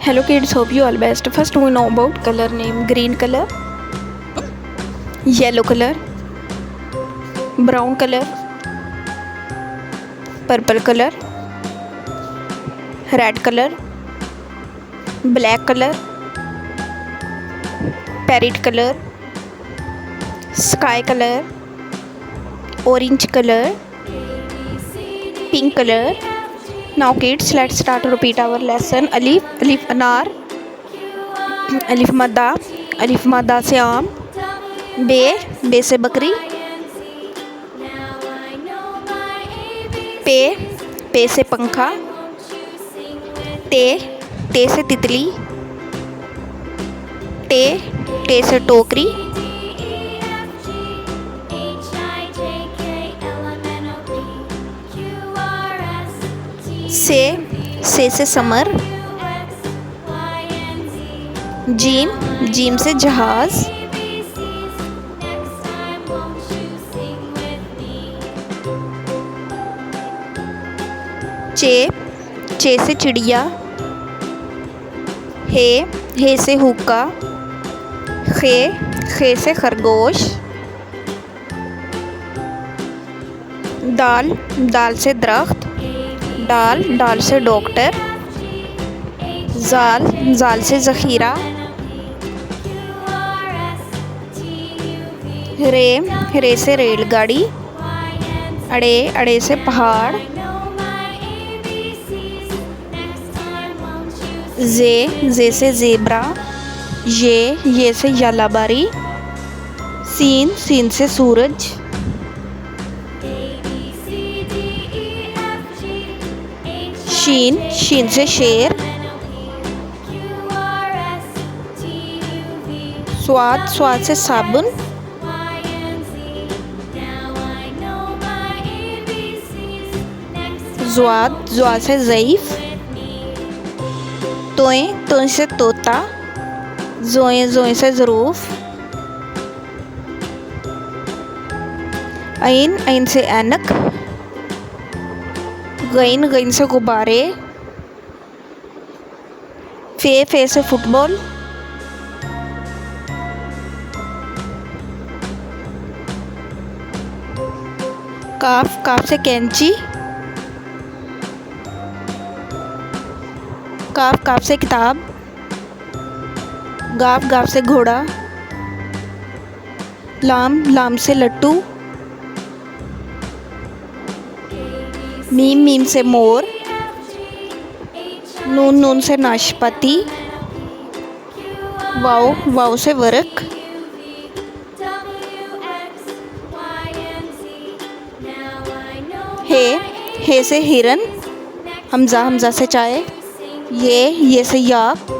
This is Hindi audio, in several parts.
Hello kids, hope you all best. First we know about color name: green color, yellow color, brown color, purple color, red color, black color, parrot color, sky color, orange color, pink color. Now kids, let's start to repeat our lesson. Alif, alif anar, alif madda से आम, बे से बकरी, पे से पंखा, टे से तितली, टे से टोकरी, से समर, जीम से जहाज, चे से चिड़िया, हे से हुक्का, खे से खरगोश, दाल से दरख्त, डाल से डॉक्टर, जाल से ज़ख़ीरा, रे से रेलगाड़ी, अड़े से पहाड़, जे से ज़ेब्रा, ये से यालाबारी, सीन से सूरज, शीन से शेर, स्वाद से साबुन, ज़्वाद से ज़ईफ़, तोए से तोता, जोए से ज़रूफ़, ऐन से ऐनक, गईन से गुब्बारे, फे से फुटबॉल, काफ से कैंची, काफ से किताब, गाफ से घोड़ा, लाम से लट्टू, मीम से मोर, नून से नाशपाती, वाव से वर्क, हे से हिरन, हमजा से चाय, ये से याक,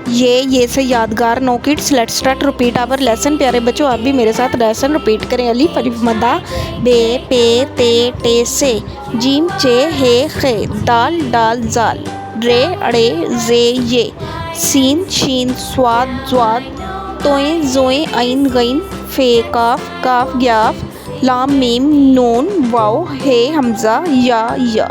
ये से यादगार। No kids, let's start repeat our lesson. प्यारे बच्चों, आप भी मेरे साथ लेसन रिपीट करें। अलिफ मदा, बे पे टे से, जीम चे हे खे, दाल जाल, रे अड़े जे ये, सीन शीन स्वाद ज्वाद, तोए जोए ऐन गईन, फे काफ ग्याफ, लाम मीम नून वाव हे हमजा या।